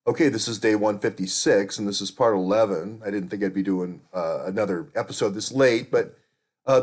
Okay, this is day 156, and this is part 11. I didn't think I'd be doing another episode this late, but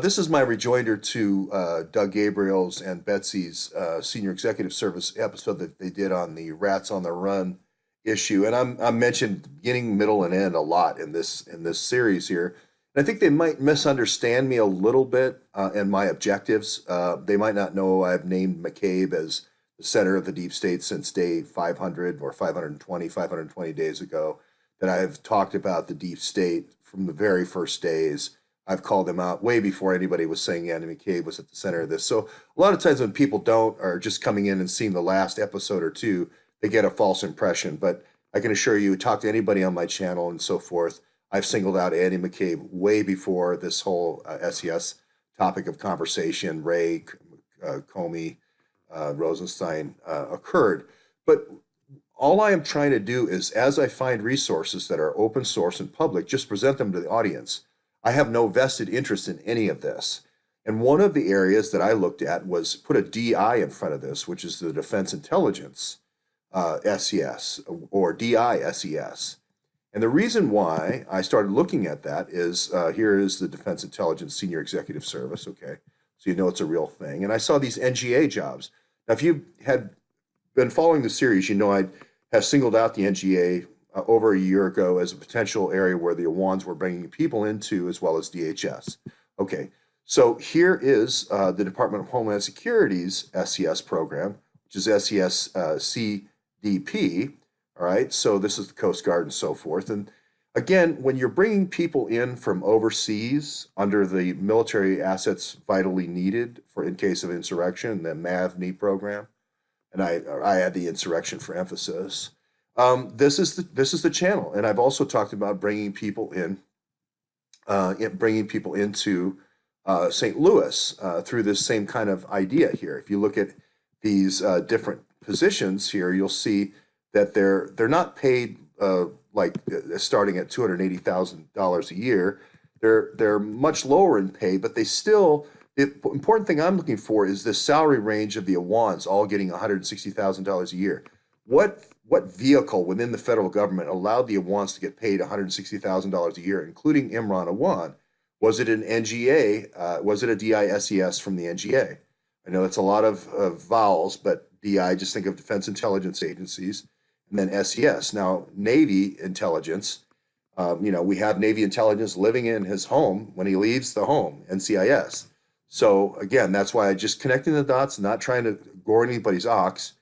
this is my rejoinder to Doug Gabriel's and Betsy's Senior Executive Service episode that they did on the Rats on the Run issue. And I'm mentioned beginning, middle, and end a lot in this series here. And I think they might misunderstand me a little bit and my objectives. They might not know I've named McCabe as the center of the deep state since day 500 or 520 days ago, that I've talked about the deep state from the very first days. I've called them out way before anybody was saying Andy McCabe was at the center of this. So a lot of times when people don't are just coming in and seeing the last episode or two, they get a false impression. But I can assure you, talk to anybody on my channel and so forth. I've singled out Andy McCabe way before this whole SES topic of conversation, Ray, Comey, Rosenstein occurred. But all I am trying to do is, as I find resources that are open source and public, just present them to the audience. I have no vested interest in any of this. And one of the areas that I looked at was put a DI in front of this, which is the Defense Intelligence SES or DISES. And the reason why I started looking at that is here is the Defense Intelligence Senior Executive Service. Okay, so you know it's a real thing. And I saw these NGA jobs. Now, if you had been following the series, you know I have singled out the NGA over a year ago as a potential area where the Awans were bringing people into, as well as DHS. Okay, so here is the Department of Homeland Security's SES program, which is SES CDP. All right, so this is the Coast Guard and so forth. And again, when you're bringing people in from overseas under the Military Assets Vitally Needed for in case of insurrection, the MAVNI program, and I add the insurrection for emphasis. This is the channel, and I've also talked about bringing people into St. Louis through this same kind of idea here. If you look at these different positions here, you'll see that they're not paid like starting at $280,000 a year. They're much lower in pay, but they still. The important thing I'm looking for is the salary range of the Awans, all getting $160,000 a year. What vehicle within the federal government allowed the Awans to get paid $160,000 a year, including Imran Awan? Was it an NGA? Was it a DISES from the NGA? I know it's a lot of vowels, but DI, just think of Defense Intelligence Agencies, and then SES. Now, Navy intelligence, we have Navy intelligence living in his home when he leaves the home, NCIS. So again, that's why I just connecting the dots, not trying to gore anybody's ox.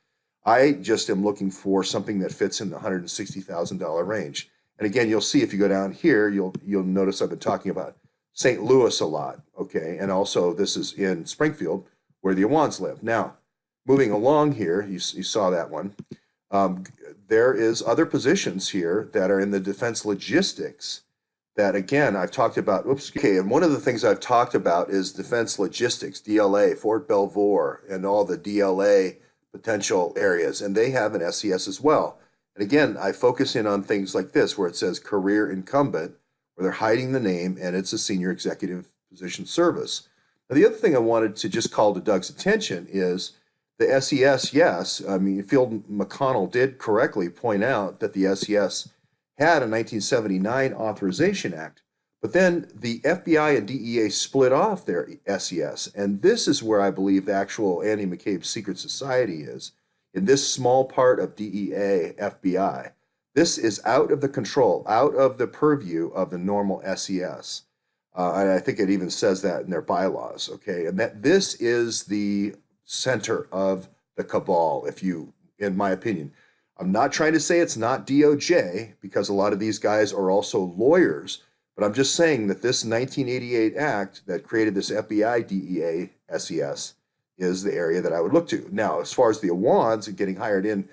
I just am looking for something that fits in the $160,000 range. And again, you'll see if you go down here, you'll notice I've been talking about St. Louis a lot, okay? And also this is in Springfield where the Awans live. Now, moving along here, you saw that one. There is other positions here that are in the defense logistics that, again, I've talked about. Okay, and one of the things I've talked about is defense logistics, DLA, Fort Belvoir, and all the DLA potential areas, and they have an SES as well. And again, I focus in on things like this, where it says career incumbent, where they're hiding the name, and it's a senior executive position service. Now, the other thing I wanted to just call to Doug's attention is the SES, yes. I mean, Field McConnell did correctly point out that the SES had a 1979 Authorization Act, but then the FBI and DEA split off their SES, and this is where I believe the actual Andy McCabe's secret society is, in this small part of DEA, FBI. This is out of the control, out of the purview of the normal SES. And I think it even says that in their bylaws, okay? And that this is the center of the cabal, in my opinion. I'm not trying to say it's not DOJ, because a lot of these guys are also lawyers, but I'm just saying that this 1988 act that created this FBI DEA SES is the area that I would look to. Now, as far as the Awans and getting hired in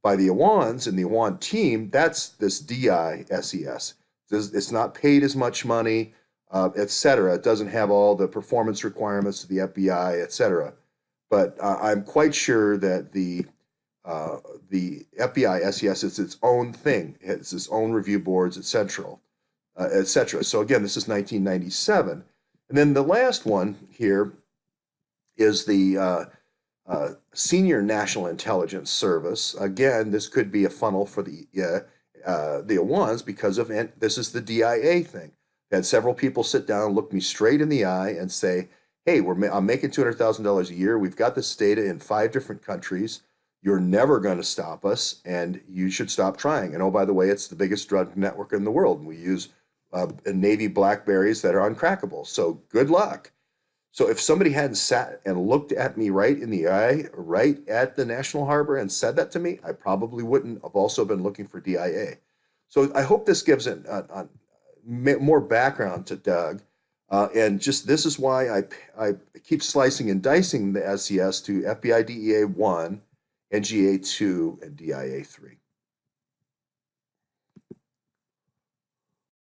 by the Awans and the Awan team, that's this DI SES. It's not paid as much money, etc. It doesn't have all the performance requirements of the FBI, etc. But I'm quite sure that the FBI SES is its own thing. It's its own review boards, etc. So again, this is 1997. And then the last one here is the senior national intelligence service. Again, this could be a funnel for the ones because of, and this is the DIA thing. I had several people sit down, look me straight in the eye, and say, "Hey, I'm making $200,000 a year. We've got this data in 5 different countries. You're never going to stop us, and you should stop trying. And oh, by the way, it's the biggest drug network in the world, and we use Navy Blackberries that are uncrackable. So good luck." So if somebody hadn't sat and looked at me right in the eye, right at the National Harbor and said that to me, I probably wouldn't have also been looking for DIA. So I hope this gives more background to Doug. And just this is why I keep slicing and dicing the SES to FBI DEA 1, NGA 2, and DIA 3.